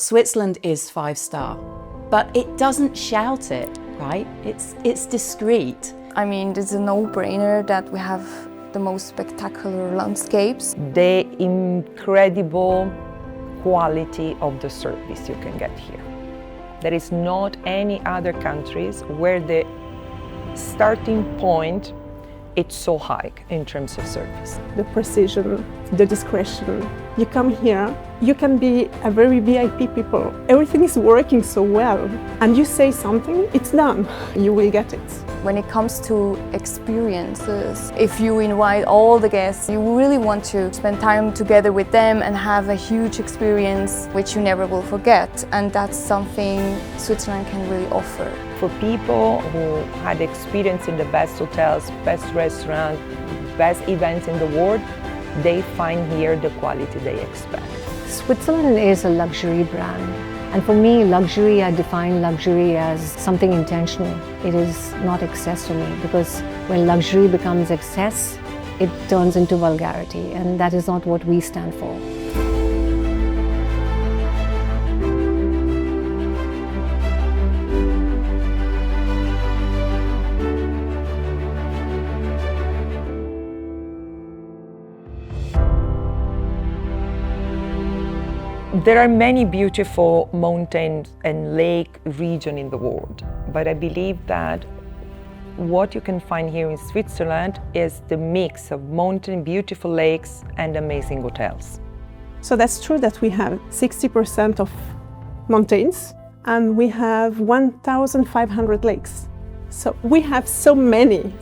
Switzerland is 5-star, but it doesn't shout it, right? It's discreet. I mean, it's a no-brainer that we have the most spectacular landscapes. The incredible quality of the service you can get here. There is not any other countries where the starting point it's so high in terms of service. The precision, the discretion. You come here, you can be a very VIP people. Everything is working so well. And you say something, it's done. You will get it. When it comes to experiences, if you invite all the guests, you really want to spend time together with them and have a huge experience which you never will forget. And that's something Switzerland can really offer. For people who had experience in the best hotels, best restaurants, best events in the world, they find here the quality they expect. Switzerland is a luxury brand. And for me, luxury, I define luxury as something intentional. It is not excess for me, because when luxury becomes excess, it turns into vulgarity, and that is not what we stand for. There are many beautiful mountains and lake regions in the world, but I believe that what you can find here in Switzerland is the mix of mountain, beautiful lakes and amazing hotels. So that's true that we have 60% of mountains and we have 1,500 lakes. So we have so many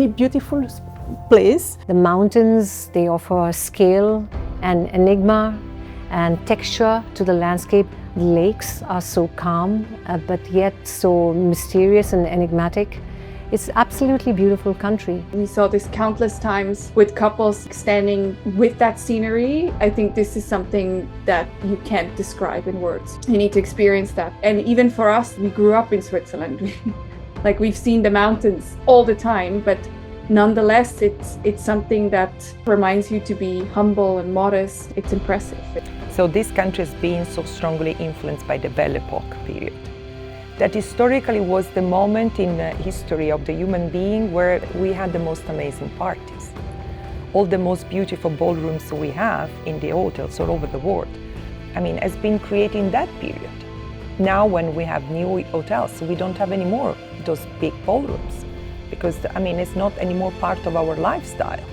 beautiful places. The mountains, they offer scale and enigma and texture to the landscape. The lakes are so calm, but yet so mysterious and enigmatic. It's absolutely beautiful country. We saw this countless times with couples standing with that scenery. I think this is something that you can't describe in words. You need to experience that. And even for us, we grew up in Switzerland. Like, we've seen the mountains all the time, but nonetheless, it's something that reminds you to be humble and modest. It's impressive. So this country has been so strongly influenced by the Belle Epoque period. That historically was the moment in the history of the human being where we had the most amazing parties. All the most beautiful ballrooms we have in the hotels all over the world, has been created in that period. Now when we have new hotels, we don't have any more those big ballrooms, because it's not anymore part of our lifestyle.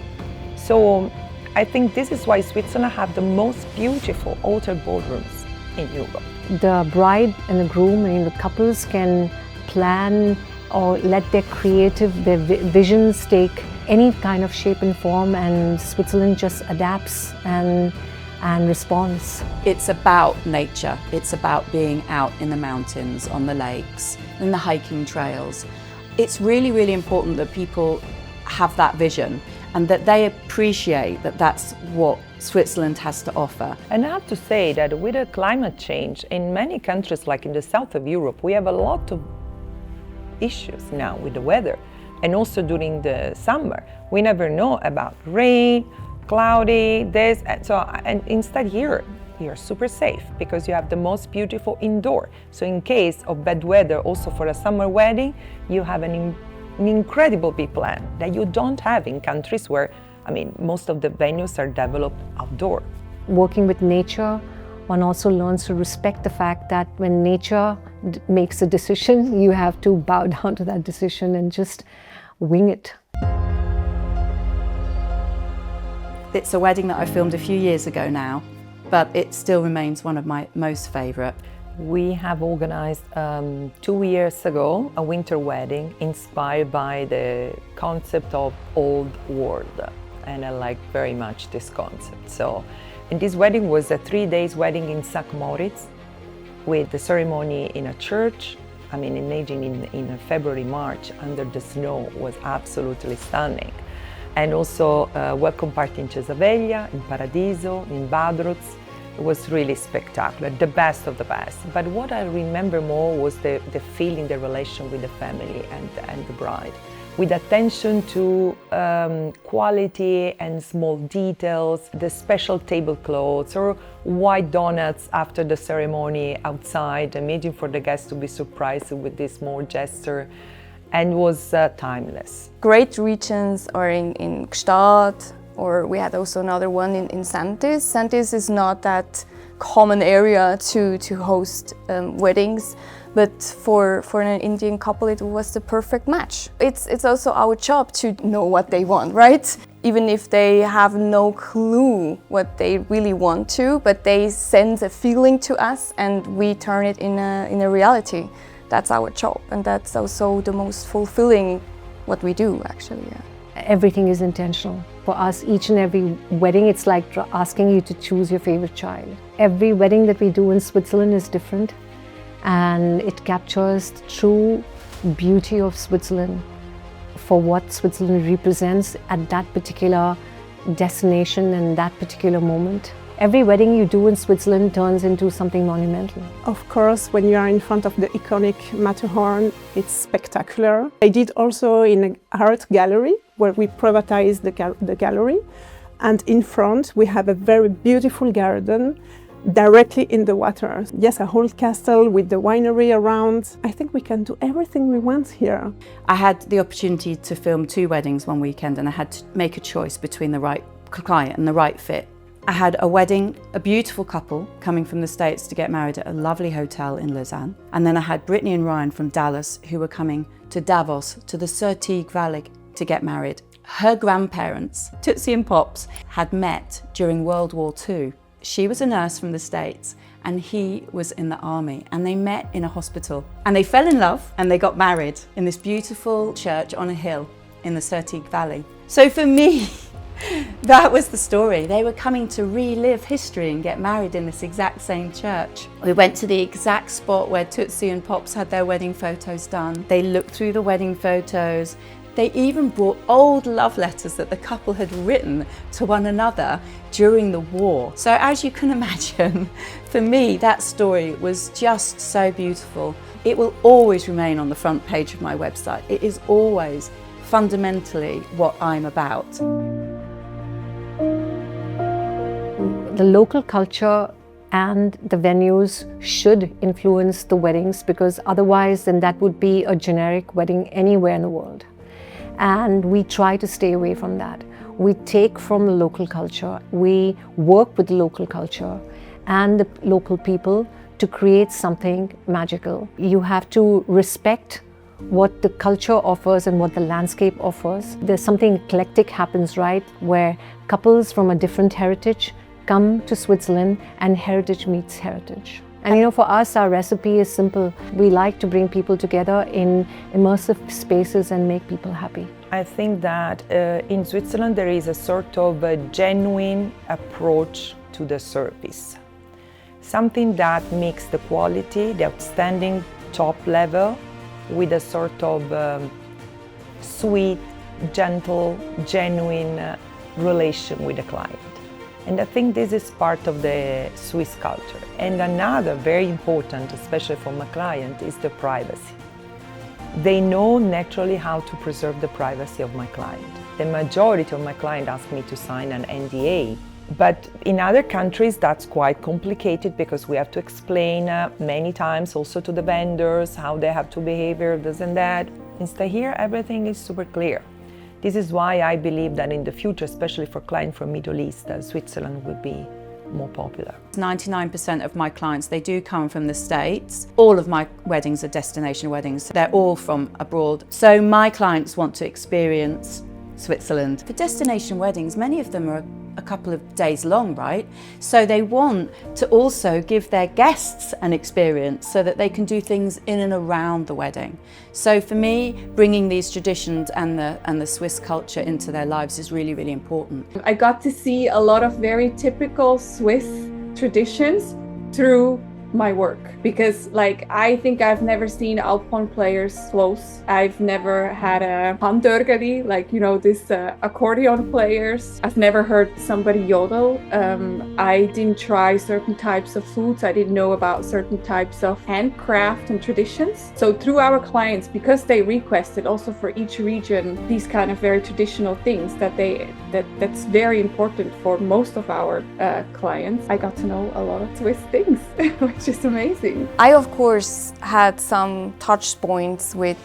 So I think this is why Switzerland have the most beautiful hotel ballrooms in Europe. The bride and the groom, the couples can plan or let their visions take any kind of shape and form, and Switzerland just adapts and responds. It's about nature. It's about being out in the mountains, on the lakes, in the hiking trails. It's really, really important that people have that vision and that they appreciate that that's what Switzerland has to offer. And I have to say that with the climate change, in many countries like in the south of Europe, we have a lot of issues now with the weather. And also during the summer, we never know about rain, cloudy, this, and instead here, you're super safe because you have the most beautiful indoor. So in case of bad weather, also for a summer wedding, you have an incredible big plan that you don't have in countries where, most of the venues are developed outdoor. Working with nature, one also learns to respect the fact that when nature makes a decision, you have to bow down to that decision and just wing it. It's a wedding that I filmed a few years ago now, but it still remains one of my most favourite. We have organized 2 years ago a winter wedding inspired by the concept of old world, and I like very much this concept. And this wedding was a 3-day wedding in St. Moritz with the ceremony in a church. Imagine in February, March under the snow was absolutely stunning. And also a welcome party in Cesaveglia, in Paradiso, in Badruz, was really spectacular, the best of the best. But what I remember more was the feeling, the relation with the family and the bride, with attention to quality and small details, the special tablecloths or white donuts after the ceremony outside, amazing for the guests to be surprised with this small gesture, and was timeless. Great regions are in Gstaad, or we had also another one in Santis. Santis is not that common area to host weddings, but for an Indian couple it was the perfect match. It's also our job to know what they want, right? Even if they have no clue what they really want to, but they send a feeling to us and we turn it in a reality. That's our job, and that's also the most fulfilling what we do, actually. Yeah. Everything is intentional. For us, each and every wedding, it's like asking you to choose your favorite child. Every wedding that we do in Switzerland is different, and it captures the true beauty of Switzerland for what Switzerland represents at that particular destination and that particular moment. Every wedding you do in Switzerland turns into something monumental. Of course, when you are in front of the iconic Matterhorn, it's spectacular. I did also in an art gallery where we privatized the gallery, and in front we have a very beautiful garden directly in the water. Yes, a whole castle with the winery around. I think we can do everything we want here. I had the opportunity to film 2 weddings one weekend, and I had to make a choice between the right client and the right fit. I had a wedding, a beautiful couple coming from the States to get married at a lovely hotel in Lausanne. And then I had Brittany and Ryan from Dallas who were coming to Davos, to the Zurich Valley to get married. Her grandparents, Tootsie and Pops, had met during World War II. She was a nurse from the States and he was in the army, and they met in a hospital. And they fell in love and they got married in this beautiful church on a hill in the Zurich Valley. So for me, that was the story. They were coming to relive history and get married in this exact same church. We went to the exact spot where Tootsie and Pops had their wedding photos done. They looked through the wedding photos. They even brought old love letters that the couple had written to one another during the war. So as you can imagine, for me, that story was just so beautiful. It will always remain on the front page of my website. It is always fundamentally what I'm about. The local culture and the venues should influence the weddings, because otherwise then that would be a generic wedding anywhere in the world. And we try to stay away from that. We take from the local culture, we work with the local culture and the local people to create something magical. You have to respect what the culture offers and what the landscape offers. There's something eclectic happens, right, where couples from a different heritage come to Switzerland and heritage meets heritage. And you know, for us, our recipe is simple. We like to bring people together in immersive spaces and make people happy. I think that in Switzerland there is a sort of a genuine approach to the service. Something that makes the quality, the outstanding top level, with a sort of sweet, gentle, genuine relation with the client. And I think this is part of the Swiss culture. And another very important, especially for my client, is the privacy. They know naturally how to preserve the privacy of my client. The majority of my clients ask me to sign an NDA. But in other countries that's quite complicated, because we have to explain many times also to the vendors how they have to behave, this and that. Instead here everything is super clear. This is why I believe that in the future, especially for clients from Middle East, Switzerland will be more popular. 99% of my clients, they do come from the States. All of my weddings are destination weddings. They're all from abroad. So my clients want to experience Switzerland. For destination weddings, many of them are a couple of days long, right? So they want to also give their guests an experience so that they can do things in and around the wedding. So for me, bringing these traditions and the Swiss culture into their lives is really, really important. I got to see a lot of very typical Swiss traditions through my work, because like I think I've never seen alpine players close. I've never had a handörgeli, like, you know, this accordion players. I've never heard somebody yodel. I didn't try certain types of foods. I didn't know about certain types of handcraft and traditions. So through our clients, because they requested also for each region these kind of very traditional things that's very important for most of our clients, I got to know a lot of Swiss things, which is amazing. I of course had some touch points with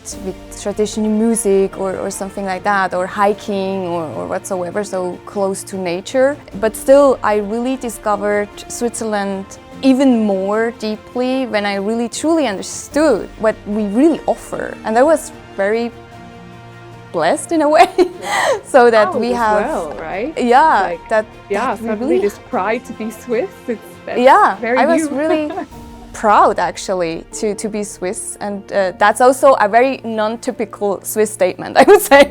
traditional music or something like that, or hiking or whatsoever, so close to nature. But still, I really discovered Switzerland even more deeply when I really truly understood what we really offer. And I was very blessed in a way, so that we have, well, right? Yeah, like, that suddenly really, this pride to be Swiss. I was really proud actually to be Swiss, and that's also a very non-typical Swiss statement, I would say.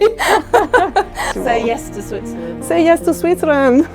Say yes to Switzerland. Say yes to Switzerland.